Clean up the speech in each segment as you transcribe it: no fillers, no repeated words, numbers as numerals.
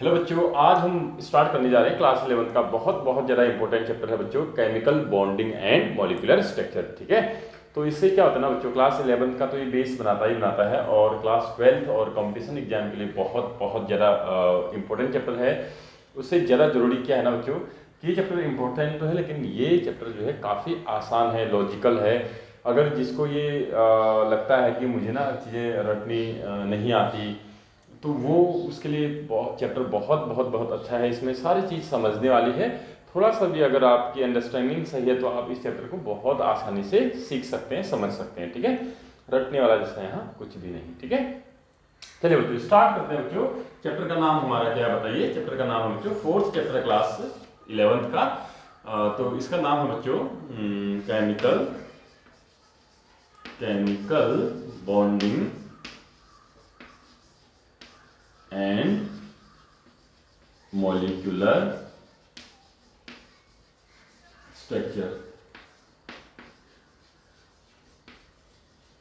Hello बच्चों, आज हम स्टार्ट करने जा रहे हैं क्लास 11 का बहुत बहुत ज़्यादा इंपॉर्टेंट चैप्टर है बच्चों, chemical bonding and molecular structure. ठीक है, तो इससे क्या होता है ना बच्चों, क्लास 11 का तो ये बेस बनाता है और क्लास 12 और कंपटीशन एग्जाम के लिए बहुत बहुत ज़्यादा इंपॉर्टेंट चैप्टर है। उससे ज़्यादा ज़रूरी क्या है ना बच्चों, कि ये चैप्टर इंपॉर्टेंट तो है लेकिन ये चैप्टर जो है काफ़ी आसान है, लॉजिकल है। अगर जिसको ये लगता है कि मुझे ना चीज़ें रटनी नहीं आती, तो वो उसके लिए बहुत चैप्टर बहुत बहुत बहुत अच्छा है। इसमें सारी चीज़ समझने वाली है। थोड़ा सा भी अगर आपकी अंडरस्टैंडिंग सही है तो आप इस चैप्टर को बहुत आसानी से सीख सकते हैं, समझ सकते हैं। ठीक है, रटने वाला जैसा यहाँ कुछ भी नहीं। ठीक है, चलिए बच्चों स्टार्ट करते हैं। बच्चों चैप्टर का नाम हमारा क्या बताइए? चैप्टर का नाम है बच्चों फोर्थ चैप्टर क्लास 11 का। तो इसका नाम है बच्चों chemical chemical bonding and molecular structure.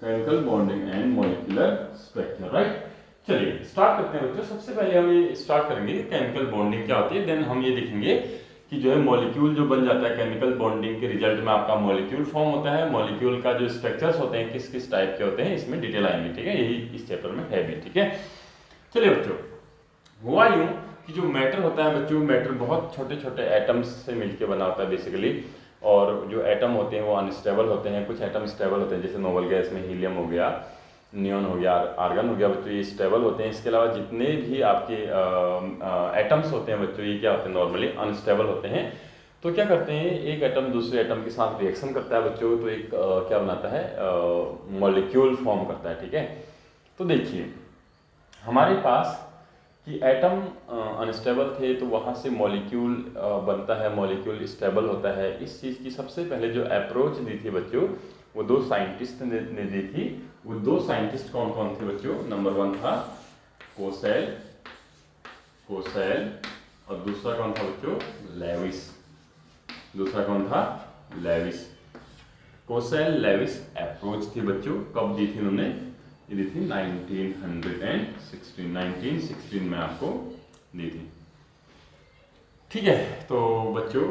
Chemical bonding and molecular structure, right. चलिए स्टार्ट करते हैं बच्चों। सबसे पहले हम ये स्टार्ट करेंगे केमिकल बॉन्डिंग क्या होती है, देन हम ये देखेंगे कि जो है मॉलिक्यूल जो बन जाता है केमिकल बॉन्डिंग के रिजल्ट में आपका मॉलिक्यूल फॉर्म होता है। मॉलिक्यूल का जो स्ट्रक्चर्स होते हैं किस किस टाइप के होते हैं, इसमें डिटेल आएंगे। ठीक है, यही इस चैप्टर में है भी। ठीक है, चलिए बच्चों, हुआ यूं कि जो मैटर होता है बच्चों, मैटर बहुत छोटे छोटे एटम्स से मिलकर बना होता है बेसिकली। और जो एटम होते हैं वो अनस्टेबल होते हैं, कुछ एटम स्टेबल होते हैं, जैसे नोबल गैस में हीलियम हो गया, नियॉन हो गया, आर्गन हो गया बच्चों, ये स्टेबल होते हैं। इसके अलावा जितने भी आपके एटम्स होते हैं बच्चों, ये क्या होते हैं, नॉर्मली अनस्टेबल होते हैं। तो क्या करते हैं, एक एटम दूसरे एटम के साथ रिएक्शन करता है बच्चों, तो एक क्या बनाता है, मॉलिक्यूल फॉर्म करता है। ठीक है, तो देखिए हमारे पास कि एटम अनस्टेबल थे तो वहाँ से मॉलिक्यूल बनता है, मॉलिक्यूल स्टेबल होता है। इस चीज़ की सबसे पहले जो अप्रोच दी थी बच्चों, वो दो साइंटिस्ट ने दी थी। वो दो साइंटिस्ट कौन कौन थे बच्चों? नंबर 1 था कोसेल कोसेल और दूसरा कौन था बच्चों? लेविस। दूसरा कौन था? लेविस। कोसेल लेविस अप्रोच थी बच्चों। कब दी थी उन्होंने? ये दी थी 1916 में आपको दी थी। ठीक है, तो बच्चों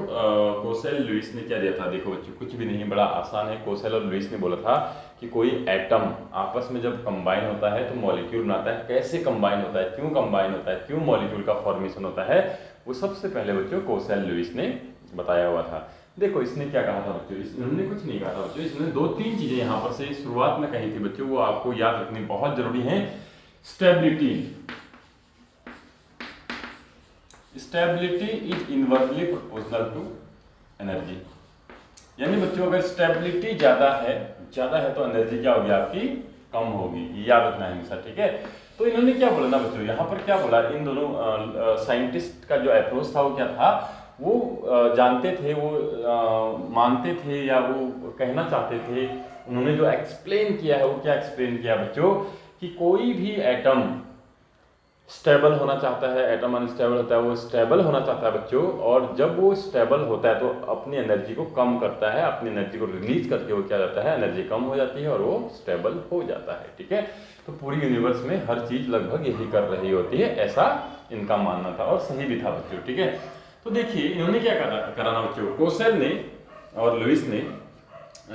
कोसेल लुईस ने क्या दिया था? देखो बच्चों, कुछ भी नहीं, बड़ा आसान है। कोसेल और लुईस ने बोला था कि कोई एटम आपस में जब कंबाइन होता है तो मॉलिक्यूल बनाता है। कैसे कंबाइन होता है, क्यों कंबाइन होता है, क्यों मॉलिक्यूल का फॉर्मेशन होता है, वो सबसे पहले बच्चों कोसेल लुईस ने बताया हुआ था। देखो इसने क्या कहा था बच्चों, इसने कुछ नहीं कहा था बच्चों, इसने 2-3 चीजें यहाँ पर से शुरुआत में कही थी बच्चों, वो आपको याद रखनी बहुत जरूरी है। Stability is inversely proportional to energy. यानी बच्चों अगर स्टेबिलिटी ज्यादा है तो एनर्जी क्या होगी आपकी? कम होगी। ये याद रखना है हमेशा। ठीक है, तो इन्होंने क्या बोला ना बच्चों, यहाँ पर क्या बोला, इन दोनों साइंटिस्ट का जो अप्रोच था वो क्या था, वो जानते थे, वो मानते थे या वो कहना चाहते थे। उन्होंने जो एक्सप्लेन किया है वो क्या एक्सप्लेन किया बच्चों, कि कोई भी एटम स्टेबल होना चाहता है, एटम अनस्टेबल होता है, वो स्टेबल होना चाहता है बच्चों। और जब वो स्टेबल होता है तो अपनी एनर्जी को कम करता है, अपनी एनर्जी को रिलीज करके वो क्या जाता है, एनर्जी कम हो जाती है और वो स्टेबल हो जाता है। ठीक है, तो पूरी यूनिवर्स में हर चीज लगभग यही कर रही होती है, ऐसा इनका मानना था और सही भी था बच्चों। ठीक है, तो देखिए इन्होंने क्या करा ना बच्चों, कोसेल ने और लुईस ने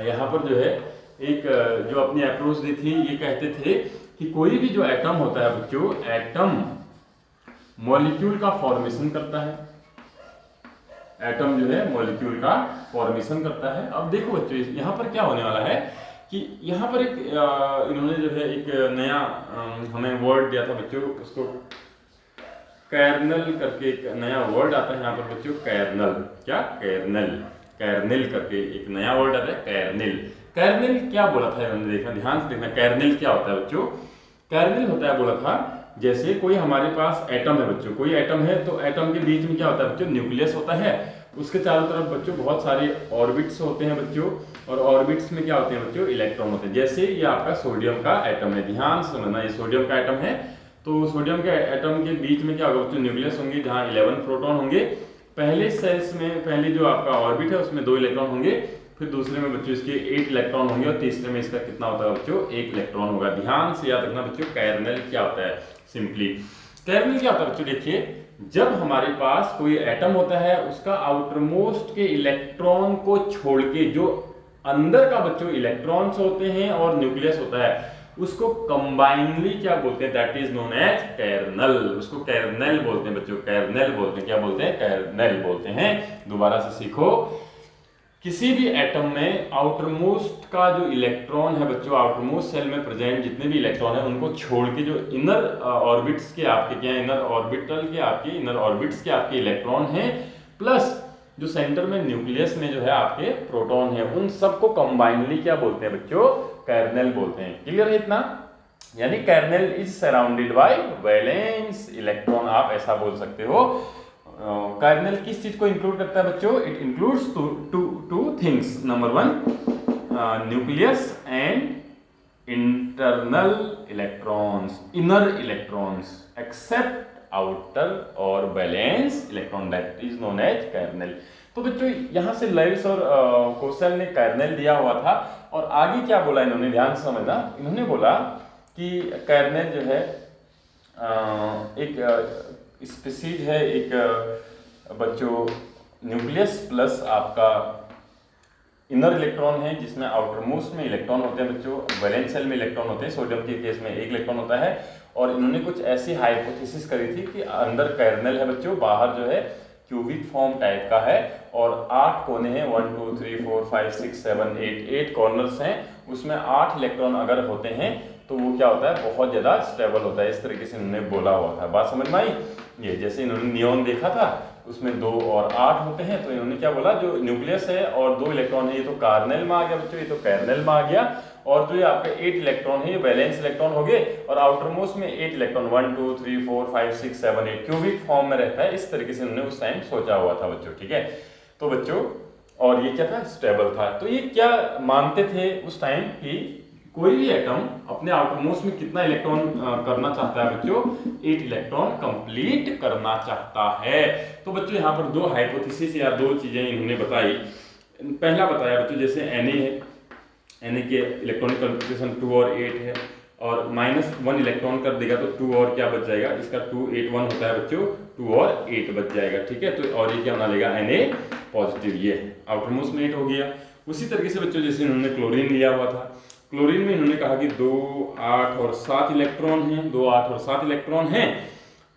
यहाँ पर जो है एक जो अपनी अप्रोच दी थी, ये कहते थे कि कोई भी जो एटम होता है बच्चों, एटम मॉलिक्यूल का फॉर्मेशन करता है। एटम जो है मॉलिक्यूल का फॉर्मेशन करता है। अब देखो बच्चों यहाँ पर क्या होने वाला है कि यहाँ पर एक इन्होंने जो है एक नया हमें वर्ड दिया था बच्चों, उसको कैर्नल करके एक नया वर्ड आता है यहाँ पर बच्चों। कैर्नल, क्या? कैर्नेल करके एक नया वर्ड आता है, कैर्नेल। कैर्नेल क्या बोला था इन्होंने, देखना ध्यान से देखना। कैर्नेल क्या होता है बच्चों? कैर्नेल होता है, बोला था जैसे कोई हमारे पास एटम है बच्चों, कोई एटम है तो एटम के बीच में क्या होता है बच्चों? न्यूक्लियस होता है। उसके चारों तरफ बच्चों बहुत सारे ऑर्बिट्स होते हैं बच्चों, और ऑर्बिट्स में क्या होते हैं बच्चों? इलेक्ट्रॉन होते हैं। जैसे ये आपका सोडियम का एटम है, ध्यान से समझना, ये सोडियम का एटम है। तो सोडियम के एटम के बीच में क्या होगा बच्चों? न्यूक्लियस होंगे जहाँ 11 प्रोटॉन होंगे। पहले सेल्स में पहले जो आपका ऑर्बिट है उसमें 2 इलेक्ट्रॉन होंगे, फिर दूसरे में बच्चों इसके 8 इलेक्ट्रॉन होंगे और तीसरे में इसका कितना होता है बच्चों? 1 इलेक्ट्रॉन होगा। ध्यान से याद रखना बच्चों, कैर्नेल क्या होता है सिंपली। कैर्नेल क्या होता है बच्चों, देखिए जब हमारे पास कोई एटम होता है उसका आउटरमोस्ट के इलेक्ट्रॉन को छोड़ के जो अंदर का बच्चों इलेक्ट्रॉन्स होते हैं और न्यूक्लियस होता है उसको कंबाइनली क्या बोलते हैं, दैट इज नोन एज कैर्नल। उसको कैर्नेल बोलते हैं बच्चों, कैर्नेल बोलते हैं। क्या बोलते हैं, कैर्नेल बोलते हैं। दोबारा से सीखो, किसी भी एटम में आउटरमोस्ट का जो इलेक्ट्रॉन है बच्चों, आउटरमोस्ट सेल में प्रेजेंट जितने भी इलेक्ट्रॉन है उनको छोड़ के जो इनर ऑर्बिट्स के आपके क्या, इनर ऑर्बिटल के आपके, इनर ऑर्बिट्स के आपके इलेक्ट्रॉन हैं, प्लस जो सेंटर में न्यूक्लियस में जो है आपके प्रोटॉन है, उन सबको कंबाइनली क्या बोलते हैं बच्चों, कैर्नेल बोलते हैं। क्लियर है इतना? यानी kernel is surrounded by valence electron, आप ऐसा बोल सकते हो। कैर्नेल किस चीज को इंक्लूड करता है बच्चों, it includes two things. Number 1 nucleus and internal electrons, inner electrons, except outer और valence electron, that is known as kernel. तो बच्चों यहाँ से लेविस और कोसेल ने कैर्नेल दिया हुआ था, और आगे क्या बोला इन्होंने, ध्यान से समझना। इन्होंने बोला कि कैर्नेल जो है एक स्पीसीज है, एक बच्चों न्यूक्लियस प्लस आपका इनर इलेक्ट्रॉन है, जिसमें आउटर मोस्ट में इलेक्ट्रॉन होते हैं बच्चों, वैलेंस सेल में इलेक्ट्रॉन होते हैं। सोडियम के केस में एक इलेक्ट्रॉन होता है। और इन्होंने कुछ ऐसी हाइपोथेसिस करी थी कि अंदर कैर्नेल है बच्चों, बाहर जो है क्यूबिक फॉर्म टाइप का है, और 8 कोने हैं, 1 2 3 4 5 6 7 8 कॉर्नर्स हैं। उसमें 8 इलेक्ट्रॉन अगर होते हैं तो वो क्या होता है, बहुत ज़्यादा स्टेबल होता है। इस तरीके से इन्होंने बोला हुआ था। बात समझ में आई? ये जैसे इन्होंने नियॉन देखा था, उसमें 2 और 8 होते हैं, तो इन्होंने क्या बोला, जो न्यूक्लियस है और 2 इलेक्ट्रॉन है, ये तो कार्नेल में आ गया बच्चों, ये तो कैर्नेल में आ गया। और जो ये आपके 8 इलेक्ट्रॉन है, ये वैलेंस इलेक्ट्रॉन हो गए, और आउटर मोस्ट में 8 इलेक्ट्रॉन 1 2 3 4 5 6 7 8 क्यूबिक फॉर्म में रहता है। इस तरीके से उन्होंने उस टाइम सोचा हुआ था बच्चों, ठीक है। तो बच्चों, और ये क्या था, स्टेबल था। तो ये क्या मानते थे उस टाइम कि कोई भी एटम अपने आउटर मोस्ट में कितना इलेक्ट्रॉन करना चाहता है बच्चों, 8 इलेक्ट्रॉन कंप्लीट करना चाहता है। तो बच्चों यहाँ पर 2 हाइपोथेसिस या 2 चीजें इन्होंने बताई। पहला बताया बच्चों, जैसे Na है, Na के इलेक्ट्रॉनिक कॉन्फ़िगरेशन 2 और 8 है, और -1 इलेक्ट्रॉन कर देगा तो 2 और क्या बच जाएगा, इसका 2 8 1 होता है बच्चों, 2 और 8 बच जाएगा, ठीक है। तो और ये क्या बना लेगा, Na पॉजिटिव, ये आउटर मोस्ट में 8 हो गया। उसी तरीके से बच्चों जैसे इन्होंने क्लोरीन लिया हुआ था, क्लोरीन में इन्होंने कहा कि 2 8 और 7 इलेक्ट्रॉन हैं, 2 8 और 7 इलेक्ट्रॉन हैं।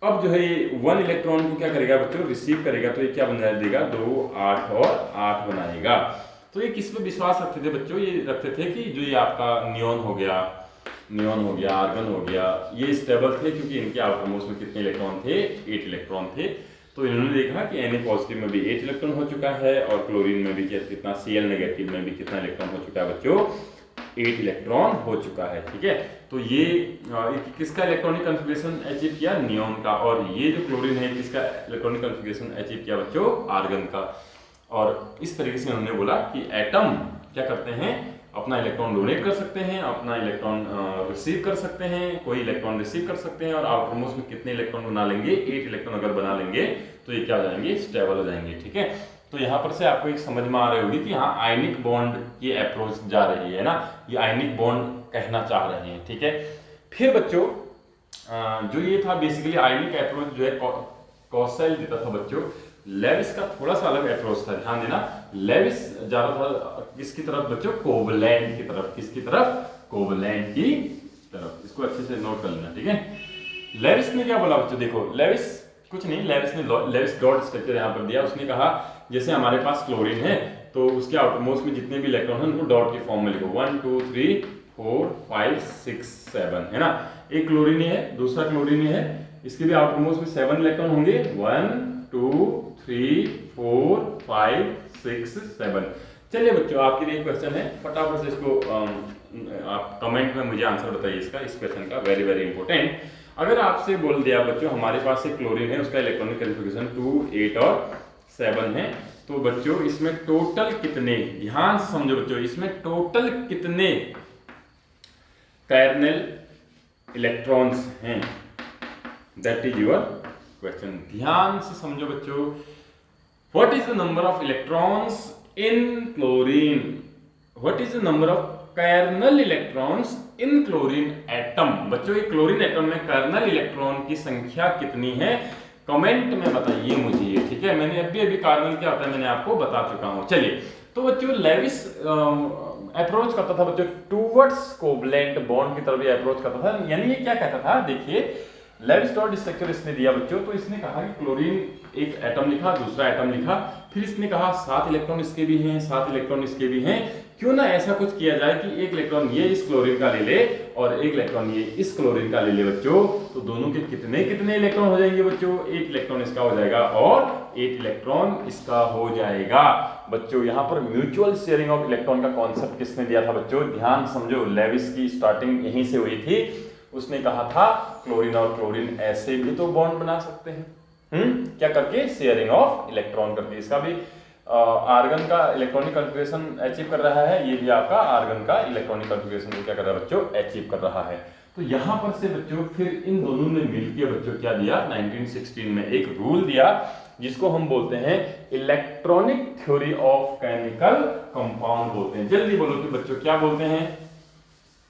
अब जो है ये 1 इलेक्ट्रॉन को क्या करेगा बच्चों, रिसीव करेगा, तो ये क्या बना देगा, 2 8 और 8 बनाएगा। तो ये किस पे विश्वास रखते थे बच्चों, ये रखते थे कि जो ये आपका नियॉन हो गया, आर्गन हो गया, ये स्टेबल थे, क्योंकि इनके आउटर मोस्ट में कितने इलेक्ट्रॉन थे, 8 इलेक्ट्रॉन थे। तो इन्होंने देखा कि Na पॉजिटिव में भी 8 इलेक्ट्रॉन हो चुका है, और क्लोरीन में भी कितना, Cl नेगेटिव में भी कितना इलेक्ट्रॉन हो चुका है बच्चों, 8 इलेक्ट्रॉन हो चुका है, ठीक है। तो ये किसका इलेक्ट्रॉनिक कॉन्फ़िगरेशन अचीव किया, नियॉन का। और ये जो क्लोरीन है, किसका इलेक्ट्रॉनिक कॉन्फ़िगरेशन अचीव किया बच्चों, आर्गन का। और इस तरीके से उन्होंने बोला कि एटम क्या करते हैं, अपना इलेक्ट्रॉन डोनेट कर सकते हैं, अपना इलेक्ट्रॉन रिसीव कर सकते हैं, कोई इलेक्ट्रॉन रिसीव कर सकते हैं, और आउटर मोस्ट में कितने इलेक्ट्रॉन बना लेंगे, 8 इलेक्ट्रॉन अगर बना लेंगे तो ये क्या हो जाएंगे, स्टेबल हो जाएंगे, ठीक है। तो यहाँ पर से आपको एक समझ में आ रही होगी कि यहाँ आयनिक बॉन्ड की अप्रोच जा रही है ना, ये आयनिक बॉन्ड कहना चाह रहे हैं, ठीक है। फिर बच्चों जो ये था बेसिकली आयनिक अप्रोच जो है कोसेल देता था बच्चों। लेविस का थोड़ा सा अलग अप्रोच था, ध्यान देना। लेविस ज्यादा था किसकी तरफ बच्चों, कोवलेंट की तरफ। किसकी तरफ, कोवलेंट की तरफ। इसको अच्छे से नोट कर लेना, ठीक है। लेविस ने क्या बोला बच्चों, देखो लेविस कुछ नहीं, लेविस डॉट स्ट्रक्चर यहाँ पर दिया। उसने कहा जैसे हमारे पास क्लोरीन है, तो उसके आउटर मोस्ट में जितने भी इलेक्ट्रॉन हैं उनको डॉट के फॉर्म में लिखो, 1 2 3 4 5 6 7, है ना। एक क्लोरीन है, दूसरा क्लोरीन है, इसके भी आउटर मोस्ट में 7 इलेक्ट्रॉन होंगे, 1 2 3 4 5 6 7। चलिए बच्चों, आपके लिए क्वेश्चन है, फटाफट से इसको आप कमेंट में मुझे आंसर बताइए इसका, इस क्वेश्चन का, वेरी वेरी इंपॉर्टेंट। अगर आपसे बोल दिया बच्चों हमारे पास एक क्लोरीन है, उसका इलेक्ट्रॉनिक कॉन्फ़िगरेशन 2 8 और 7 है, तो बच्चों इसमें टोटल कितने, ध्यान से समझो बच्चों, इसमें टोटल कितने कैर्नेल इलेक्ट्रॉन्स हैं, दैट इज योर क्वेश्चन। ध्यान से समझो बच्चों, what is the number of electrons in chlorine, what is the number of kernel electrons in chlorine atom. बच्चों ये क्लोरीन एटम में कर्नल इलेक्ट्रॉन की संख्या कितनी है, कमेंट में बताइए मुझे ये, ठीक है। मैंने अभी कर्नल क्या होता है मैंने आपको बता चुका हूं। चलिए, तो बच्चों लेविस अप्रोच करता था बच्चों टूवर्ड्स कोवलेंट बॉन्ड की तरफ अप्रोच करता था, यानी ये क्या कहता था, देखिए लेविस डॉट स्ट्रक्चर इसने दिया बच्चों, तो इसने कहा कि क्लोरीन एक एटम लिखा, दूसरा एटम लिखा, फिर इसने कहा 7 इलेक्ट्रॉन इसके भी हैं, 7 इलेक्ट्रॉन इसके भी हैं, क्यों ना ऐसा कुछ किया जाए कि एक इलेक्ट्रॉन ये इस क्लोरीन का ले ले और एक इलेक्ट्रॉन ये इस क्लोरीन का ले ले बच्चों, तो दोनों के कितने कितने इलेक्ट्रॉन हो जाएंगे बच्चों, 1 इलेक्ट्रॉन इसका हो जाएगा और 1 इलेक्ट्रॉन इसका हो जाएगा। बच्चों यहाँ पर म्यूचुअल शेयरिंग ऑफ इलेक्ट्रॉन का कॉन्सेप्ट किसने दिया था बच्चों, ध्यान समझो, लेविस की स्टार्टिंग यहीं से हुई थी। उसने कहा था क्लोरीन और क्लोरीन ऐसे भी तो बॉन्ड बना सकते हैं, क्या करके, शेयरिंग ऑफ इलेक्ट्रॉन करके। इसका भी आर्गन का इलेक्ट्रॉनिक कॉन्फ़िगरेशन अचीव कर रहा है, ये भी आपका आर्गन का इलेक्ट्रॉनिक कॉन्फ़िगरेशन को क्या कर रहा है बच्चों, अचीव कर रहा है। तो यहाँ पर से बच्चों फिर इन दोनों ने मिलकर बच्चों क्या दिया, 1916 में एक रूल दिया जिसको हम बोलते हैं electronic theory of chemical compound बोलते हैं। जल्दी बोलो कि बच्चों क्या बोलते हैं,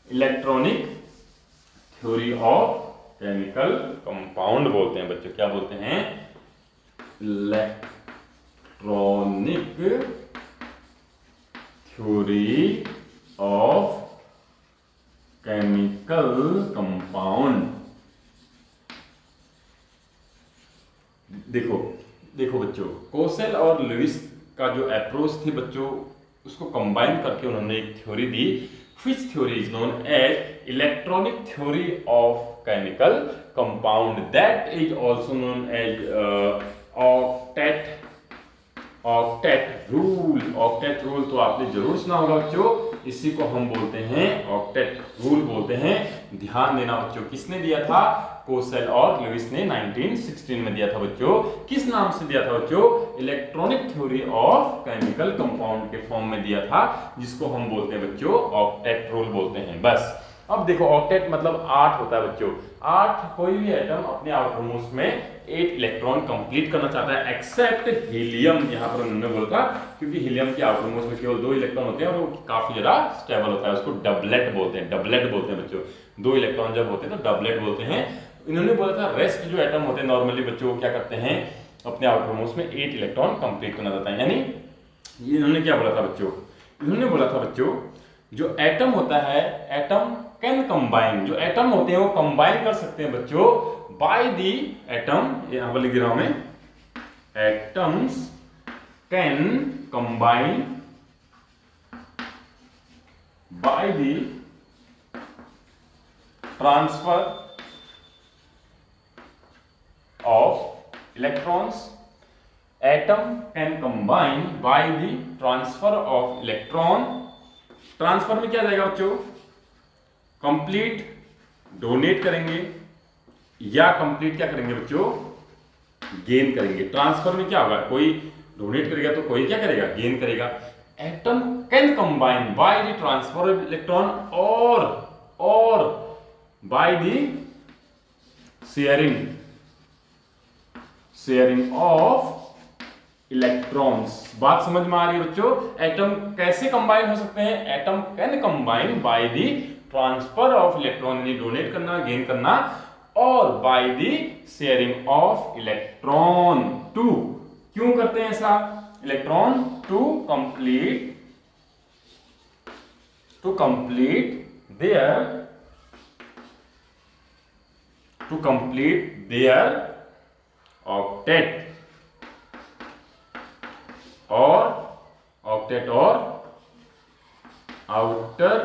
electronic theory of chemical compound बोलते हैं बच्चों, क्या बोलते हैं, electronic theory of chemical compound. देखो देखो बच्चों, कोसेल और लुईस का जो अप्रोच थी बच्चों, उसको कंबाइन करके उन्होंने एक theory the, which theory is known as electronic theory of chemical compound, that is also known as octet rule। octet rule तो आपने जरूर सुना होगा बच्चों, इसी को हम बोलते हैं ऑक्टेट रूल बोलते हैं। ध्यान देना बच्चों, किसने दिया था, कोसेल और लुईस ने 1916 में दिया था बच्चों। किस नाम से दिया था बच्चों, electronic theory of chemical compound के फॉर्म में दिया था, जिसको हम बोलते हैं बच्चों ऑक्टेट रूल बोलते हैं। बस अब देखो, ऑक्टेट मतलब 8 होता है बच्चों। 8 कोई भी एटम अपने आउटरमोस्ट में 8 इलेक्ट्रॉन कंप्लीट करना चाहता है, एक्सेप्ट हीलियम। यहाँ पर उन्होंने बोला क्योंकि हीलियम के आउटरमोस्ट में केवल 2 इलेक्ट्रॉन होते हैं और वो काफी ज्यादा स्टेबल होता है, उसको डबलेट बोलते हैं, डबलेट बोलते हैं बच्चों। 2 इलेक्ट्रॉन जब होते हैं तो डबलेट बोलते हैं। इन्होंने बोला था रेस्ट जो एटम होते हैं नॉर्मली बच्चों क्या करते हैं, अपने आउटरमोस्ट में 8 इलेक्ट्रॉन कंप्लीट करना चाहता है। यानी ये इन्होंने क्या बोला था बच्चों, इन्होंने बोला था बच्चों जो एटम होता है, एटम कैन कंबाइन, जो एटम होते हैं वो कंबाइन कर सकते हैं बच्चों बाय दी एटम, यहां पर लिख दे रहा हूं मैं, atoms can combine by the transfer of electrons. Atom can combine by the transfer of electron. Transfer में क्या जाएगा बच्चों, कंप्लीट डोनेट करेंगे या कंप्लीट क्या करेंगे बच्चों, गेन करेंगे। ट्रांसफर में क्या होगा, कोई डोनेट करेगा तो कोई क्या करेगा, गेन करेगा। Atom can combine by the transfer of electron और by the sharing of electrons. बात समझ में आ रही है बच्चों, एटम कैसे कंबाइन हो सकते हैं, atom can combine by the transfer of electron, यानी डोनेट करना, गेन करना, और by the sharing of electron too, क्यों करते हैं ऐसा, electron to complete their octet or outer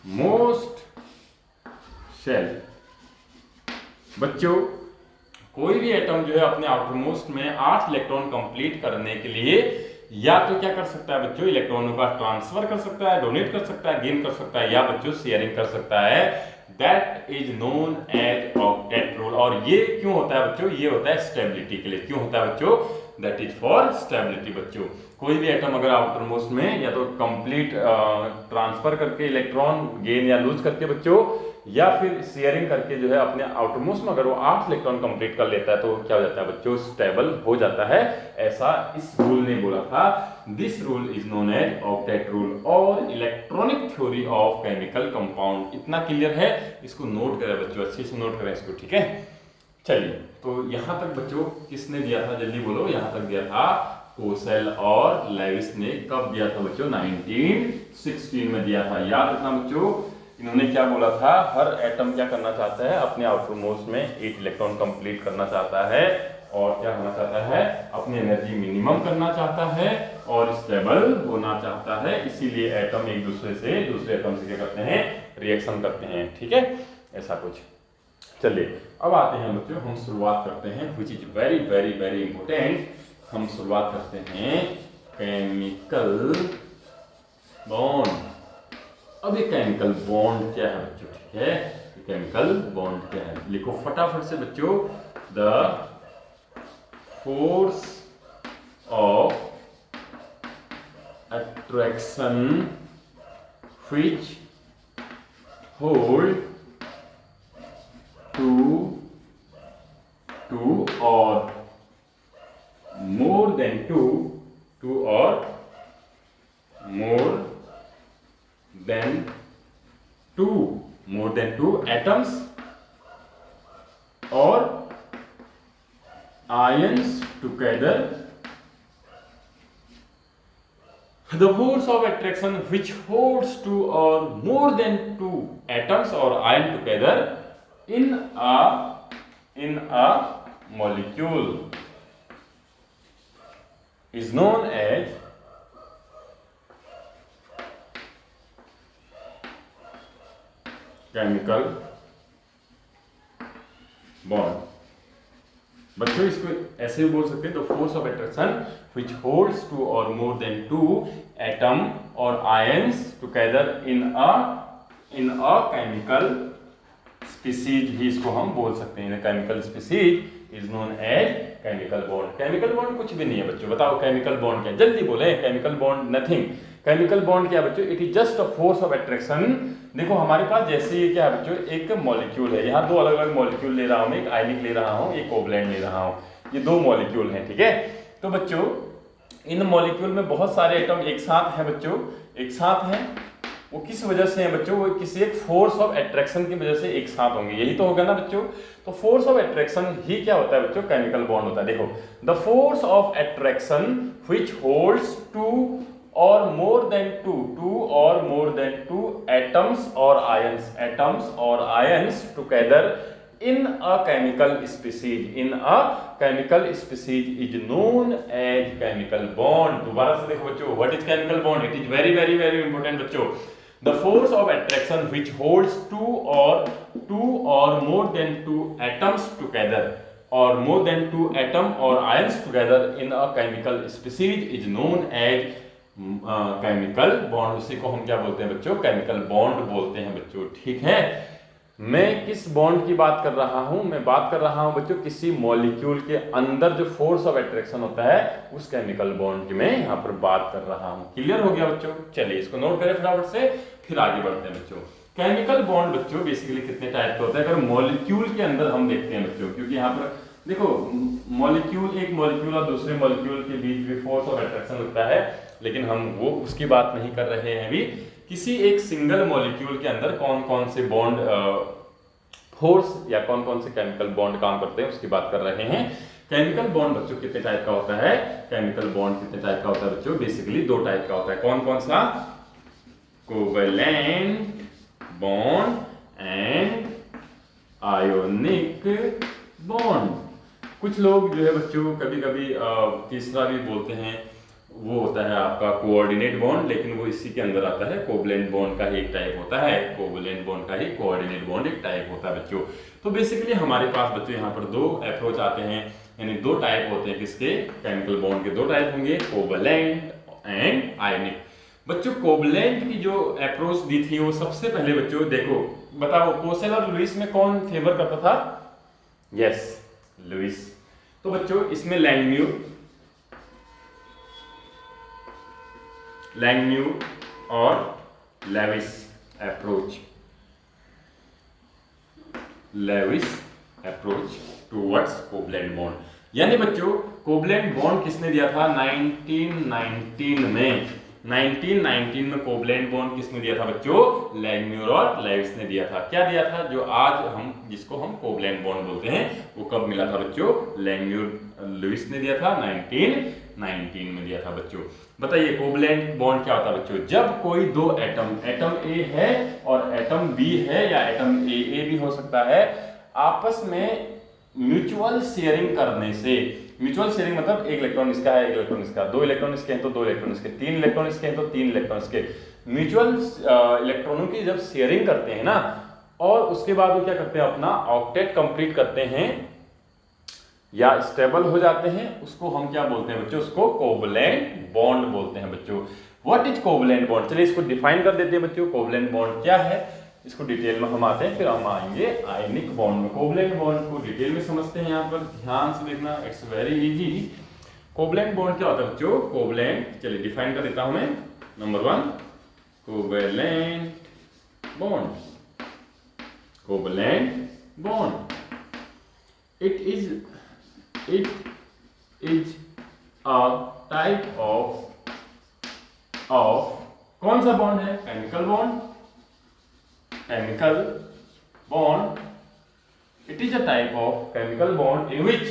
most shell. बच्चों कोई भी एटम जो है अपने आउटर मोस्ट में 8 इलेक्ट्रॉन कंप्लीट करने के लिए या तो क्या कर सकता है बच्चों, इलेक्ट्रॉनों का ट्रांसफर कर सकता है, डोनेट कर सकता है, गेन कर सकता है, या बच्चों शेयरिंग कर सकता है। That is known as octet rule. और ये क्यों होता है बच्चों, ये होता है स्टेबिलिटी के लिए। क्यों होता है बच्चों, दैट इज फॉर स्टेबिलिटी। बच्चों कोई भी एटम अगर आउटर मोस्ट में या तो कंप्लीट ट्रांसफर करके इलेक्ट्रॉन गेन या लूज करके बच्चों, या फिर शेयरिंग करके जो है अपने आउटरमोस्ट में अगर वो 8 इलेक्ट्रॉन कंप्लीट कर लेता है तो क्या हो जाता है बच्चों, स्टेबल हो जाता है। ऐसा इस रूल ने बोला था। This rule is known as octet rule और electronic theory of chemical compound. इतना क्लियर है, इसको नोट करें बच्चों, अच्छे से नोट करें इसको, ठीक है। चलिए, तो यहां तक बच्चों किसने दिया था, जल्दी बोलो, यहां तक दिया था कोसेल और लेविस ने। कब दिया था बच्चों, 1916 में दिया था। याद रखना बच्चों, इन्होंने क्या बोला था, हर एटम क्या करना चाहता है, अपने आउटर मोस्ट में 8 इलेक्ट्रॉन कंप्लीट करना चाहता है और क्या होना चाहता है, अपनी एनर्जी मिनिमम करना चाहता है और स्टेबल होना चाहता है। इसीलिए एटम एक दूसरे एटम से क्या करते हैं, रिएक्शन करते हैं, ठीक है, ऐसा कुछ। चलिए अब आते हैं बच्चों, हम शुरुआत करते हैं which is very very very important. हम शुरुआत करते हैं केमिकल बॉन्ड। अब ये केमिकल बॉन्ड क्या है बच्चों, ठीक है, केमिकल बॉन्ड क्या है, लिखो फटाफट से बच्चों। The force of attraction which hold two or more than two or more than two atoms or ions together. The force of attraction which holds two or more than two atoms or ions together in a molecule is known as chemical bond। बच्चों इसको ऐसे भी बोल सकते हैं, the force of attraction which holds two or more than two atom or ions together in a chemical species भी इसको हम बोल सकते हैं। Chemical species is known as chemical bond. Chemical bond कुछ भी नहीं है बच्चों, बताओ केमिकल बॉन्ड क्या है, जल्दी बोले। Chemical bond nothing. Chemical bond क्या है बच्चों, it is just a force of attraction. देखो हमारे पास जैसे ये क्या है बच्चों, एक मॉलिक्यूल है, यहाँ दो अलग अलग मॉलिक्यूल ले रहा हूँ, एक आयनिक ले रहा हूँ, एक कोवलेंट ले रहा हूँ, ये दो मॉलिक्यूल हैं, ठीक है। तो बच्चों इन मॉलिक्यूल में बहुत सारे एटम एक साथ हैं बच्चों, एक साथ हैं। वो किस वजह से है बच्चों, वो किसी एक फोर्स ऑफ अट्रैक्शन की वजह से एक साथ होंगे, यही तो होगा ना बच्चों। तो फोर्स ऑफ अट्रैक्शन ही क्या होता है बच्चों, केमिकल बॉन्ड होता है। देखो, the force of attraction which holds two or more than two atoms or ions together in a chemical species is known as chemical bond। दोबारा से देखो बच्चों, what is chemical bond? It is very very very important बच्चों। The force of attraction which holds two or more than two atoms together or more than two atom or ions together in a chemical species is known as chemical bond। उसी को हम क्या बोलते हैं बच्चों, chemical bond बोलते हैं बच्चों, ठीक है। मैं किस बॉन्ड की बात कर रहा हूं, मैं बात कर रहा हूं बच्चों किसी मॉलिक्यूल के अंदर जो फोर्स ऑफ अट्रैक्शन होता है उस केमिकल बॉन्ड की मैं यहां पर बात कर रहा हूं। क्लियर हो गया बच्चों? चलिए इसको नोट करें फटाफट से, फिर आगे बढ़ते हैं बच्चों। केमिकल बॉन्ड बच्चों बेसिकली कितने टाइप का होता है, अगर मॉलिक्यूल के अंदर हम देखते हैं बच्चों, क्योंकि यहाँ पर देखो मॉलिक्यूल, एक मॉलिक्यूल और दूसरे मॉलिक्यूल के बीच भी फोर्स ऑफ अट्रैक्शन होता है, लेकिन हम वो उसकी बात नहीं कर रहे हैं अभी। किसी एक सिंगल मॉलिक्यूल के अंदर कौन कौन से बॉन्ड फोर्स या कौन कौन से केमिकल बॉन्ड काम करते हैं उसकी बात कर रहे हैं। केमिकल बॉन्ड बच्चों कितने टाइप का होता है, केमिकल बॉन्ड कितने टाइप का होता है बच्चों, बेसिकली दो टाइप का होता है। कौन कौन सा, covalent bond and ionic bond. कुछ लोग जो है बच्चों कभी कभी तीसरा भी बोलते हैं, वो होता है आपका कोऑर्डिनेट बॉन्ड, लेकिन वो इसी के अंदर आता है। कोवलेंट बॉन्ड का ही एक टाइप होता है, कोवलेंट बॉन्ड का ही कोऑर्डिनेट बॉन्ड एक टाइप होता है बच्चों। तो बेसिकली हमारे पास बच्चों यहाँ पर दो अप्रोच आते हैं, यानी दो टाइप होते हैं किसके, केमिकल बॉन्ड के दो टाइप होंगे, कोवलेंट एंड आयनिक। बच्चों कोवलेंट की जो अप्रोच दी थी वो सबसे पहले बच्चों देखो बताओ, कोसेल और लुईस में कौन फेवर करता था, यस लुईस। तो बच्चों इसमें लैंगम्यू और Lewis approach, Lewis approach towards covalent bond. यानी बच्चों कोवलेंट बॉन्ड किसने दिया था 1919 में। 1919 में कोवलेंट बॉन्ड किसने दिया था बच्चों? लैंगम्यूर और लेविस ने दिया था। क्या दिया था? जो आज हम जिसको हम कोवलेंट बॉन्ड बोलते हैं वो कब मिला था बच्चों? लैंगम्यूर लेविस ने दिया था 1919 में दिया था बच्चों। बताइए कोवलेंट बॉन्ड क्या होता है बच्चों? जब कोई दो एटम ए है और एटम बी है या एटम ए भी हो सकता है, आपस में म्यूचुअल शेयरिंग करने से, म्यूचुअल शेयरिंग मतलब एक इलेक्ट्रॉन इसका है एक इलेक्ट्रॉन इसका, दो इलेक्ट्रॉन इसके हैं तो दो इलेक्ट्रॉन इसके, तीन इलेक्ट्रॉन इसके हैं तो तीन इलेक्ट्रॉन इसके, म्यूचुअल इलेक्ट्रॉनों की जब शेयरिंग करते हैं ना और उसके बाद वो क्या करते हैं अपना ऑक्टेट कंप्लीट करते हैं या स्टेबल हो जाते हैं, उसको हम क्या बोलते हैं बच्चों? उसको कोवलेंट बॉन्ड बोलते हैं बच्चों। What is covalent bond? चलिए इसको डिफाइन कर देते हैं बच्चों। कोवलेंट बॉन्ड क्या है इसको डिटेल में हम आते हैं, फिर हम आएंगे आयनिक बॉन्ड में। कोवलेंट बॉन्ड को डिटेल में समझते हैं, यहाँ पर ध्यान से देखना, it's very easy. Covalent bond क्या होता है बच्चों? कोवलेंट, चलिए डिफाइन कर देता हूं मैं। Number 1 covalent bond. Covalent bond it is a type of कौन सा बॉन्ड है? Chemical bond. Chemical bond. It is a type of chemical bond in which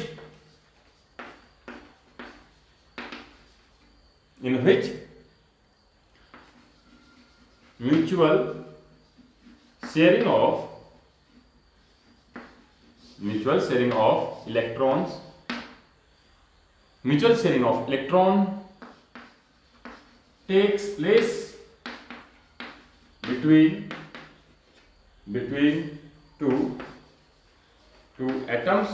mutual sharing of electrons, mutual sharing of electron takes place between two atoms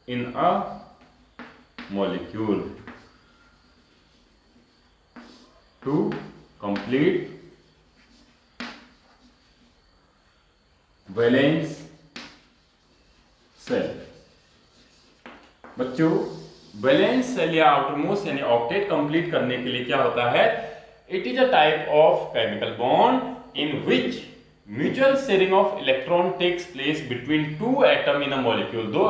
in a molecule to complete valence cell। बच्चों valence shell या outermost यानी octet complete करने के लिए क्या होता है? It is a type of chemical bond in which mutual sharing of electron takes place between two atom in a molecule। दो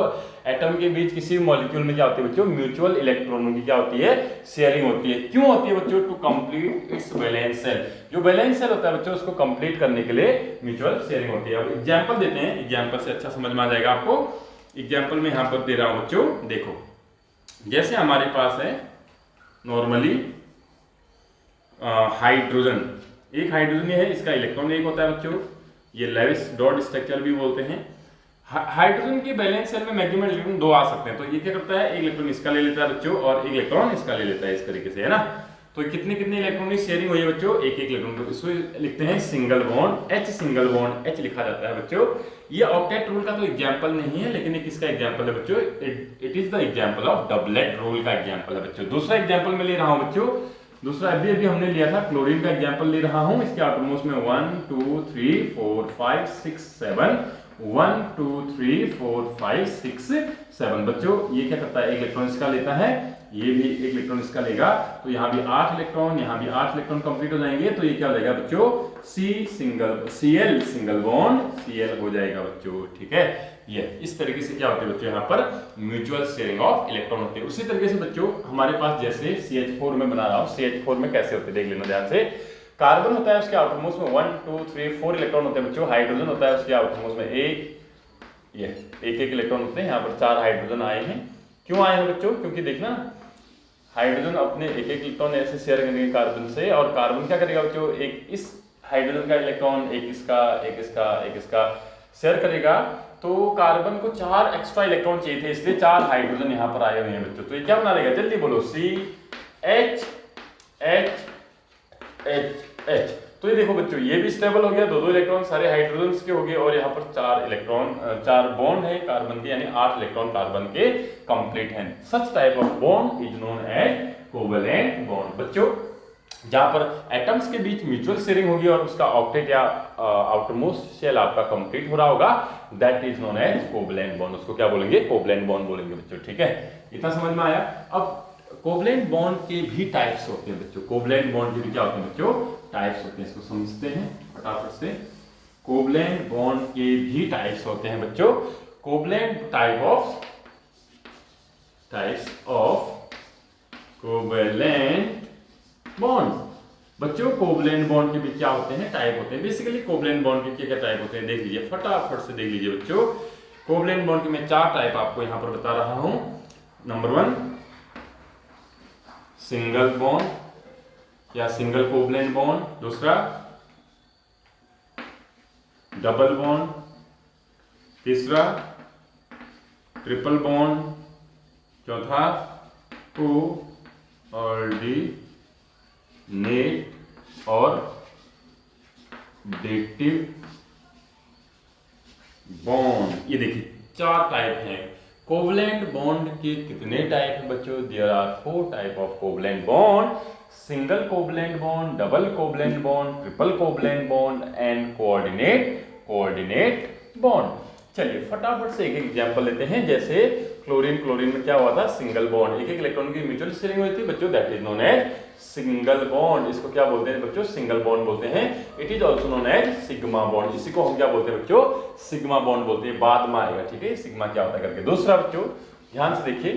एटम के बीच किसी भी मॉलिक्यूल में क्या होती है बच्चों? म्यूचुअल इलेक्ट्रॉनों की क्या होती है? शेयरिंग होती है। क्यों होती है बच्चों? To complete its valence shell. जो वैलेंस सेल होता है बच्चों उसको कंप्लीट करने के लिए म्यूचुअल शेयरिंग होती है। अब एग्जांपल देते हैं, एग्जांपल से अच्छा समझ में आ जाएगा आपको। एग्जांपल में यहां पर दे रहा हूं बच्चों, देखो जैसे हमारे पास है नॉर्मली हाइड्रोजन, एक हाइड्रोजन ये है, इसका इलेक्ट्रॉन एक होता है बच्चों, ये लेविस डॉट स्ट्रक्चर भी बोलते हैं। हाइड्रोजन के बैलेंस सेल में मैक्सिमम इलेक्ट्रॉन दो आ सकते हैं, तो ये क्या करता है? एक इलेक्ट्रॉन इसका ले लेता है बच्चों और एक इलेक्ट्रॉन इसका ले लेता है, इस तरीके से, है ना। तो कितने कितने इलेक्ट्रॉन की शेयरिंग हुई है बच्चों? एक एक इलेक्ट्रॉन। तो इसको लिखते हैं single bond, H single bond, H लिखा जाता है बच्चों। ये ऑक्टेट रूल का तो एग्जांपल नहीं है, लेकिन ये किसका एग्जांपल है बच्चों? It is the example of doublet rule का एग्जांपल है बच्चों। दूसरा एग्जांपल मैं ले रहा हूं बच्चों, दूसरा अभी हमने लिया था क्लोरीन का एग्जांपल ले रहा हूं। इसके आउटरमोस्ट में 1 2 3 4 5 6 7, 1 2 3 4 5 6 7 बच्चों। ये क्या करता है? एक इलेक्ट्रॉन इसका लेता है, ये भी एक इलेक्ट्रॉन इसका लेगा, तो यहाँ भी 8 इलेक्ट्रॉन, यहाँ भी 8 इलेक्ट्रॉन कंप्लीट हो जाएंगे। तो ये क्या हो जाएगा बच्चों? Cl सिंगल बॉन्ड Cl हो जाएगा बच्चों, ठीक है। ये इस तरीके से क्या होते हैं बच्चों? यहाँ पर म्यूचुअल शेयरिंग ऑफ इलेक्ट्रॉन होते हैं। उसी तरीके से बच्चों हमारे पास जैसे CH4 में बना रहा हूँ, CH4 में कैसे होते हैं देख लेना ध्यान से। कार्बन होता है उसके आउटरमोस्ट में 1 2 3 4 इलेक्ट्रॉन होते हैं बच्चों। हाइड्रोजन होता है उसके आउटरमोस्ट में एक इलेक्ट्रॉन होते हैं। यहाँ पर 4 हाइड्रोजन आए हैं। क्यों आए हैं बच्चों? क्योंकि देखना हाइड्रोजन अपने एक इलेक्ट्रॉन ऐसे शेयर करेंगे कार्बन से, और कार्बन क्या करेगा बच्चों? एक इस हाइड्रोजन का इलेक्ट्रॉन एक इसका शेयर करेगा। तो कार्बन को 4 एक्स्ट्रा इलेक्ट्रॉन चाहिए थे, इसलिए 4 हाइड्रोजन यहाँ पर आए हुए हैं बच्चों। तो ये क्या बना देगा? जल्दी बोलो, CH H। तो ये देखो बच्चों ये भी स्टेबल हो गया, दो इलेक्ट्रॉन सारे हाइड्रोजन के हो गए, और यहाँ पर 4 बॉन्ड है कार्बन के, यानी 8 इलेक्ट्रॉन कार्बन के कंप्लीट हैं। Such type of bond is known as covalent bond. बच्चों जहां पर एटम्स के बीच म्यूचुअल शेयरिंग होगी और उसका ऑक्टेट या आउटरमोस्ट शेल आपका कंप्लीट हो रहा होगा, that is known as covalent bond. उसको क्या बोलेंगे? कोवेलेंट बॉन्ड बोलेंगे बच्चों, ठीक है। इतना समझ में आया। अब कोवेलेंट बॉन्ड के भी टाइप्स होते हैं बच्चों। कोवेलेंट बॉन्ड के भी क्या होते हैं बच्चों? टाइप्स होते हैं। इसको समझते हैं फटाफट से। कोवलेंट बॉन्ड के भी टाइप्स होते हैं बच्चों। Covalent types of covalent bond. बच्चों कोवलेंट बॉन्ड के भी क्या होते हैं, टाइप होते हैं। बेसिकली कोवलेंट बॉन्ड के क्या टाइप होते हैं देख लीजिए, फटाफट से देख लीजिए बच्चों। कोवलेंट बॉन्ड के मैं 4 टाइप आपको यहां पर बता रहा हूं। नंबर 1 सिंगल बॉन्ड या सिंगल कोवलेंट बॉन्ड, दूसरा डबल बॉन्ड, तीसरा ट्रिपल बॉन्ड, चौथा कोऑर्डिनेट और डेटिव बॉन्ड। ये देखिए 4 टाइप हैं। कोवलेंट बॉन्ड के कितने टाइप हैं बच्चों? There are 4 type of covalent bond. Single covalent bond, double covalent bond, triple covalent bond and coordinate bond. चलिए फटाफट से एक एग्जांपल लेते हैं। जैसे क्लोरीन में क्या हुआ था, सिंगल बॉन्ड, एक इलेक्ट्रॉन की म्यूचुअल शेयरिंग हुई थी बच्चों, that is known as single bond. इसको क्या बोलते हैं बच्चों? सिंगल बॉन्ड बोलते हैं। It is also known as sigma bond. इसी को हम क्या बोलते हैं बच्चों? सिग्मा बॉन्ड बोलते हैं। बाद में आएगा, ठीक है, सिग्मा क्या होता है करके। दूसरा बच्चों ध्यान से देखिए,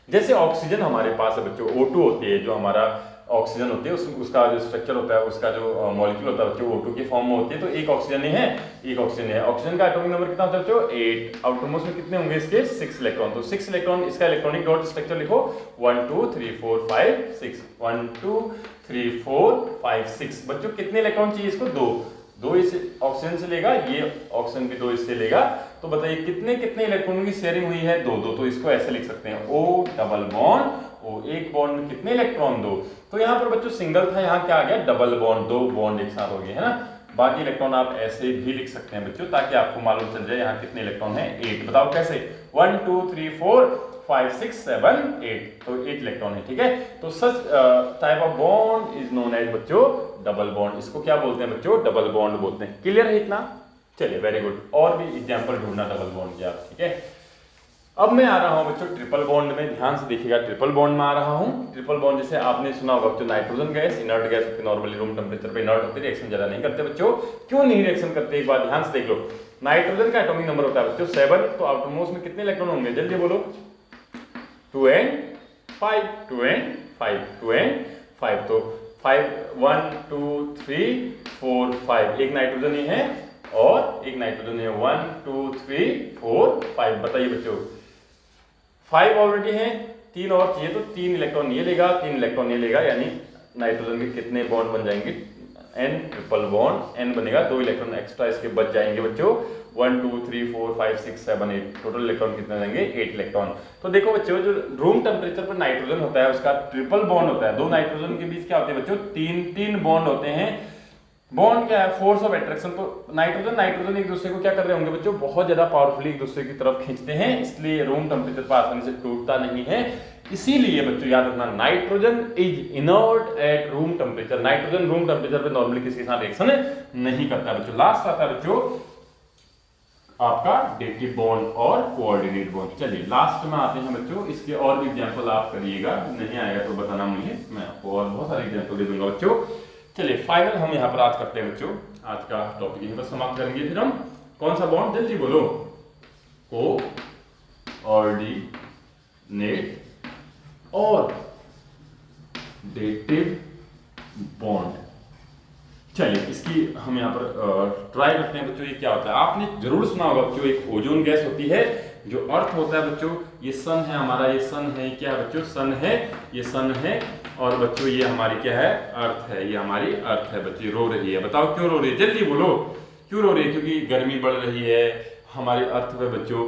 जैसे ऑक्सीजन हमारे पास है बच्चों, O2 होती है, जो हमारा ऑक्सीजन होती है उसका जो स्ट्रक्चर होता है, उसका जो मॉलिक्यूल होता है बच्चों O2 के फॉर्म में होती है। तो एक ऑक्सीजन है, एक ऑक्सीजन है। ऑक्सीजन का एटॉमिक नंबर कितना होता है बच्चों? 8। आउटरमोस्ट में कितने होंगे इसके? 6 इलेक्ट्रॉन। तो 6 इलेक्ट्रॉन, इसका इलेक्ट्रॉनिक डॉट स्ट्रक्चर लिखो 1 2 3 4 5 6 1 2 3 4 5 6। बच्चों कितने इलेक्ट्रॉन चाहिए इसको? 2 इस ऑक्सीजन से लेगा, ये ऑक्सीजन भी 2 इससे लेगा। तो बताइए कितने इलेक्ट्रॉनों की शेयरिंग हुई है? 2। तो इसको ऐसे लिख सकते हैं O डबल बॉन्ड O। एक बॉन्ड में कितने इलेक्ट्रॉन? 2। तो यहाँ पर बच्चों सिंगल था, यहाँ क्या आ गया? डबल बॉन्ड, 2 बॉन्ड एक साथ हो गए, है ना। बाकी इलेक्ट्रॉन आप ऐसे भी लिख सकते हैं बच्चों, ताकि आपको मालूम चल जाए यहाँ कितने इलेक्ट्रॉन हैं। 8। बताओ कैसे? 1 2 3 4 5 6 7 8। तो 8 इलेक्ट्रॉन है, ठीक है। तो such type of bond is known as बच्चों डबल बॉन्ड। इसको क्या बोलते हैं बच्चों? डबल बॉन्ड बोलते हैं। क्लियर है इतना? चलिए वेरी गुड। और भी एग्जांपल ढूंढना डबल बॉन्ड के आप, ठीक है। अब मैं आ रहा हूं बच्चों ट्रिपल बॉन्ड में। ध्यान से देखिएगा, ट्रिपल बॉन्ड में आ रहा हूं। ट्रिपल बॉन्ड जैसे आपने सुना होगा बच्चों, नाइट्रोजन गैस इनर्ट गैस होती है, नॉर्मली रूम टेम्परेचर पे इनर्ट होती है, रिएक्शन ज्यादा नहीं करते बच्चों। क्यों नहीं रिएक्शन करते? एक बार ध्यान से देख लो। नाइट्रोजन का एटॉमिक नंबर होता है बच्चों 7। तो आउटरमोस्ट में कितने इलेक्ट्रॉन होंगे? जल्दी बोलो। 2 and 5 2 and 5 2 and 5। तो 5 1 2 3 4 5। एक नाइट्रोजन ही है और एक नाइट्रोजन है। 1 2 3 4 5। बताइए बच्चों 5 ऑलरेडी है, 3 और चाहिए, तो 3 इलेक्ट्रॉन ये लेगा, 3 इलेक्ट्रॉन ये लेगा, यानी नाइट्रोजन के कितने बॉन्ड बन जाएंगे? N ट्रिपल बॉन्ड, N बनेगा, 2 इलेक्ट्रॉन एक्स्ट्रा इसके बच जाएंगे बच्चों। 1 2 3 4 5 6 7 8। टोटल इलेक्ट्रॉन कितने हो जाएंगे? 8 इलेक्ट्रॉन। तो देखो बच्चों, जो रूम टेम्परेचर पर नाइट्रोजन होता है उसका ट्रिपल बॉन्ड होता है। 2 नाइट्रोजन के बीच क्या होते हैं बच्चों? 3 बॉन्ड होते हैं। बॉन्ड क्या है? Force of attraction. तो नाइट्रोजन एक दूसरे को क्या कर रहे होंगे बच्चों? बहुत ज्यादा पावरफुली एक दूसरे की तरफ खींचते हैं, इसलिए रूम टेम्परेचर पर आसानी से टूटता नहीं है। इसीलिए बच्चों याद रखना, nitrogen is inert at room temperature. Nitrogen room temperature पे नॉर्मली किसी के साथ रिएक्शन नहीं करता बच्चों। लास्ट आता है बच्चों आपका dative bond or coordinate bond. चलिए लास्ट में आते हैं बच्चों। इसके और भी एग्जांपल आप करिएगा, नहीं आएगा तो बताना मुझे, मैं आपको और बहुत सारे एग्जांपल दे दूंगा बच्चों। चलिए फाइनल हम यहाँ पर आज करते हैं बच्चों। आज का टॉपिक यहीं पर समाप्त करेंगे। फिर हम कौन सा बॉन्ड? जल्दी बोलो। Coordinate or dative bond. चलिए इसकी हम यहाँ पर ट्राई करते हैं बच्चों। ये क्या होता है? आपने जरूर सुना होगा बच्चों, एक ओजोन गैस होती है, जो अर्थ होता है बच्चों। ये सन है हमारा, ये सन है, क्या है बच्चों? सन है, ये सन है। और बच्चों ये हमारी क्या है? अर्थ है, ये हमारी अर्थ है बच्चों। रो रही है, बताओ क्यों रो रही है? जल्दी बोलो क्यों रो रही है? क्योंकि गर्मी बढ़ रही है हमारे अर्थ पे बच्चों।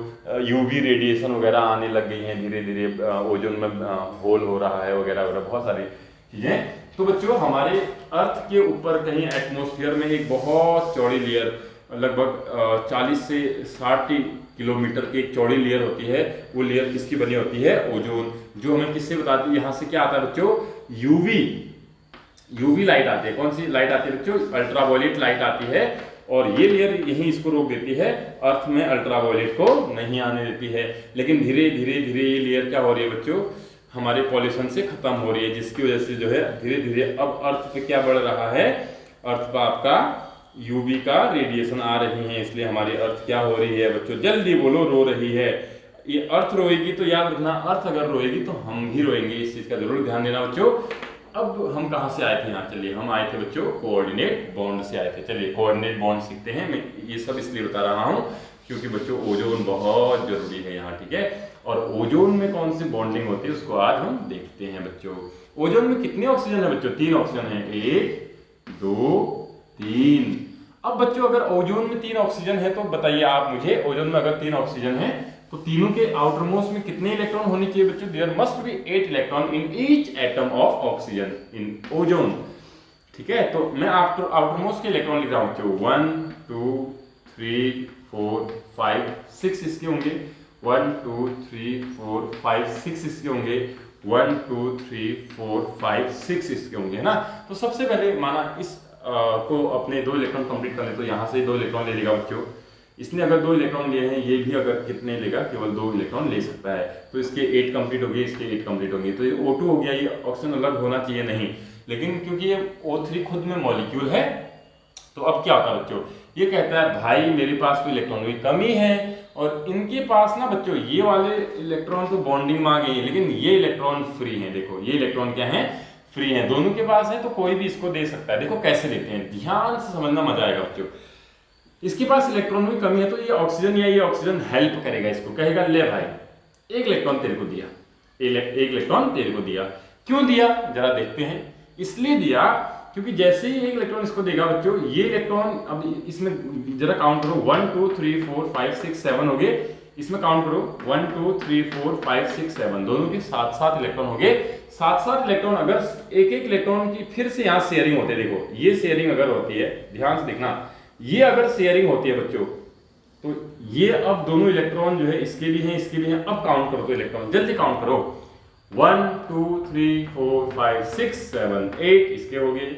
यूवी रेडिएशन वगैरह आने लग गई हैं धीरे धीरे, ओजोन में होल हो रहा है वगैरह वगैरह, बहुत सारी चीजें। तो बच्चों हमारे अर्थ के ऊपर कहीं एटमॉस्फेयर में एक बहुत चौड़ी लेयर, लगभग 40 से 60 किलोमीटर की एक चौड़ी लेयर होती है। वो लेयर किसकी बनी होती है? ओजोन। जो हमें किससे बताती है? यहाँ से क्या आता है बच्चों? यूवी लाइट आती है। कौन सी लाइट आती है बच्चों? अल्ट्रावायलेट लाइट आती है। और ये लेयर यही इसको रोक देती है, अर्थ में अल्ट्रावायलेट को नहीं आने देती है। लेकिन धीरे धीरे ये लेयर क्या हो रही है बच्चों? हमारे पॉल्यूशन से खत्म हो रही है, जिसकी वजह से जो है धीरे धीरे अब अर्थ पे क्या बढ़ रहा है? अर्थ पर आपका यूवी का रेडिएशन आ रही है, इसलिए हमारी अर्थ क्या हो रही है बच्चों, जल्दी बोलो, रो रही है। ये अर्थ रोएगी तो याद रखना, अर्थ अगर रोएगी तो हम भी रोएंगे, इस चीज का जरूर ध्यान देना बच्चों। अब हम कहाँ से आए थे यहाँ, चलिए हम आए थे बच्चों कोऑर्डिनेट बॉन्ड से आए थे। चलिए कोऑर्डिनेट बॉन्ड सीखते हैं। मैं ये सब इसलिए बता रहा हूँ क्योंकि बच्चों ओजोन बहुत जरूरी है यहाँ, ठीक है। और ओजोन में कौन सी बॉन्डिंग होती है उसको आज हम देखते हैं बच्चों। ओजोन में कितने ऑक्सीजन है बच्चों, 3 ऑक्सीजन है, 1 2 3। अब बच्चों अगर ओजोन में 3 ऑक्सीजन है तो बताइए आप मुझे, ओजोन में अगर 3 ऑक्सीजन है तो तीनों के आउटर मोस्ट में कितने इलेक्ट्रॉन होने चाहिए बच्चों, there must be 8 electron in each atom of oxygen in ozone, ठीक है। तो मैं आउटर मोस्ट के इलेक्ट्रॉन लिख रहा हूं बच्चों, 1 2 3 4 5 6 इसके होंगे, 1 2 3 4 5 6 इसके होंगे, 1 2 3 4 5 6 इसके होंगे, है ना। तो सबसे पहले माना इस को अपने 2 इलेक्ट्रॉन कंप्लीट कर ले तो यहाँ से 2 इलेक्ट्रॉन ले लेगा बच्चों। इसने अगर 2 इलेक्ट्रॉन लिए हैं, ये भी अगर कितने लेगा, केवल 2 इलेक्ट्रॉन ले सकता है। तो इसके 8 कंप्लीट हो गए, इसके 8 कंप्लीट होंगे, तो ये O2 हो गया। ये ऑक्सीजन अलग होना चाहिए नहीं, लेकिन क्योंकि ये O3 खुद में मॉलिक्यूल है, तो अब क्या होता है बच्चों, ये कहता है भाई मेरे पास तो इलेक्ट्रॉन की कमी है और इनके पास ना बच्चों ये वाले इलेक्ट्रॉन तो बॉन्डिंग में आ गई है, लेकिन ये इलेक्ट्रॉन फ्री है। देखो ये इलेक्ट्रॉन क्या है, फ्री है, दोनों के पास है, तो कोई भी इसको दे सकता है। देखो कैसे देते हैं, ध्यान से समझना, मजा आएगा बच्चों। इसके पास इलेक्ट्रॉन की कमी है तो ये ऑक्सीजन या ये ऑक्सीजन हेल्प करेगा इसको, कहेगा ले भाई 1 इलेक्ट्रॉन तेरे को दिया, 1 इलेक्ट्रॉन तेरे को दिया। क्यों दिया जरा देखते हैं। इसलिए दिया क्योंकि जैसे ही 1 इलेक्ट्रॉन इसको देगा बच्चों, ये इलेक्ट्रॉन अब इसमें जरा काउंट करो, 1 2 3 4 5 6 7 हो गए, इसमें काउंट करो 1 2 3 4 5 6 7, दोनों के 7 इलेक्ट्रॉन हो गए। 7 इलेक्ट्रॉन अगर एक इलेक्ट्रॉन की फिर से यहाँ शेयरिंग होती है, देखो ये शेयरिंग अगर होती है, ध्यान से देखना, ये अगर शेयरिंग होती है बच्चों तो ये अब दोनों इलेक्ट्रॉन जो है इसके भी हैं, इसके भी हैं। अब काउंट करो तो इलेक्ट्रॉन, जल्दी काउंट करो, 1 2 3 4 5 6 7 8 इसके हो गए,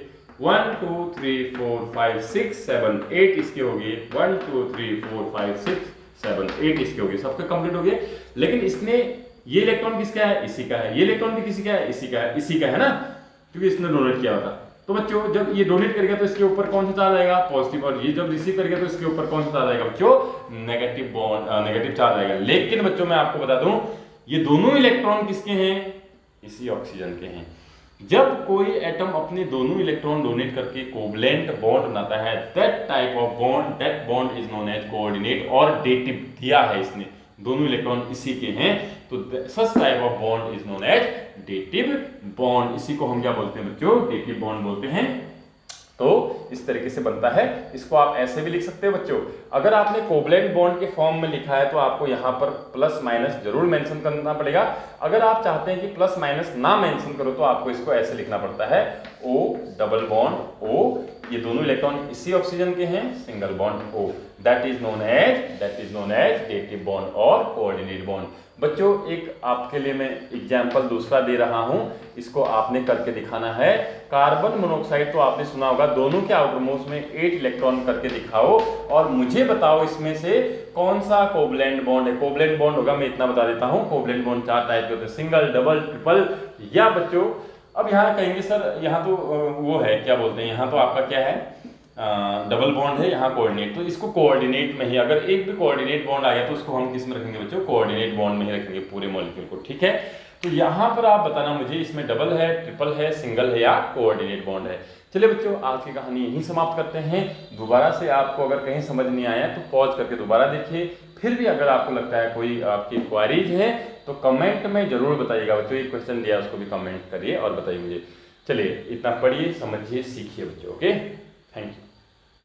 1 2 3 4 5 6 7 8 इसके हो गए, 1 2 3 4 5 6 7 8 इसके हो गए, सबके कंप्लीट हो गए। लेकिन इसने ये इलेक्ट्रॉन किसका है, इसी का है, ये इलेक्ट्रॉन भी किसी का है, इसी का है, इसी का है ना, क्योंकि इसने डोनेट किया होता। तो बच्चों जब ये डोनेट करेगा तो इसके ऊपर कौन सा चार्ज आएगा, पॉजिटिव, और ये जब रिसीव करेगा तो इसके ऊपर कौन सा चार्ज आएगा बच्चों, नेगेटिव बॉन्ड, नेगेटिव चार्ज आएगा। लेकिन बच्चों मैं आपको बता दूं, ये दोनों इलेक्ट्रॉन किसके हैं, इसी ऑक्सीजन के हैं। जब कोई एटम अपने दोनों इलेक्ट्रॉन डोनेट करके कोवलेंट बॉन्ड बनाता है, that type of bond, that bond is known as coordinate or dative. दिया है इसने, दोनों इलेक्ट्रॉन इसी के हैं, तो such type of bond is known as dative bond. इसी को हम क्या बोलते हैं बच्चों, डेटिव बॉन्ड बोलते हैं। तो इस तरीके से बनता है। इसको आप ऐसे भी लिख सकते हो बच्चों, अगर आपने कोवलेंट बॉन्ड के फॉर्म में लिखा है तो आपको यहाँ पर प्लस माइनस जरूर मेंशन करना पड़ेगा। अगर आप चाहते हैं कि प्लस माइनस ना मेंशन करो तो आपको इसको ऐसे लिखना पड़ता है, O डबल बॉन्ड O, ये दोनों इलेक्ट्रॉन इसी ऑक्सीजन के हैं, single bond O, that is known as dative bond or coordinate bond. बच्चों एक आपके लिए मैं एग्जाम्पल दूसरा दे रहा हूं, इसको आपने करके दिखाना है। कार्बन मोनोऑक्साइड तो आपने सुना होगा, दोनों के आउटर मोस्ट में 8 इलेक्ट्रॉन करके दिखाओ और मुझे बताओ इसमें से कौन सा कोवलेंट बॉन्ड है। कोवलेंट बॉन्ड होगा, मैं इतना बता देता हूं, कोवलेंट बॉन्ड 4 टाइप के होते हैं, सिंगल, डबल, ट्रिपल। या बच्चों अब यहाँ कहेंगे सर यहाँ तो वो है, क्या बोलते हैं, यहाँ तो आपका क्या है, डबल बॉन्ड है, यहाँ कोऑर्डिनेट, तो इसको कोऑर्डिनेट में ही, अगर एक भी कोऑर्डिनेट बॉन्ड आ गया तो उसको हम किस में रखेंगे बच्चों, कोऑर्डिनेट बॉन्ड में ही रखेंगे पूरे मॉलिक्यूल को, ठीक है। तो यहाँ पर आप बताना मुझे इसमें डबल है, ट्रिपल है, सिंगल है या कोऑर्डिनेट बॉन्ड है। चलिए बच्चों आज की कहानी यहीं समाप्त करते हैं। दोबारा से आपको अगर कहीं समझ नहीं आया तो पॉज करके दोबारा देखिए। फिर भी अगर आपको लगता है कोई आपकी क्वारीज है तो कमेंट में जरूर बताइएगा बच्चों, एक क्वेश्चन दिया उसको भी कमेंट करिए और बताइए मुझे। चलिए इतना पढ़िए, समझिए, सीखिए बच्चों। Okay, thank you.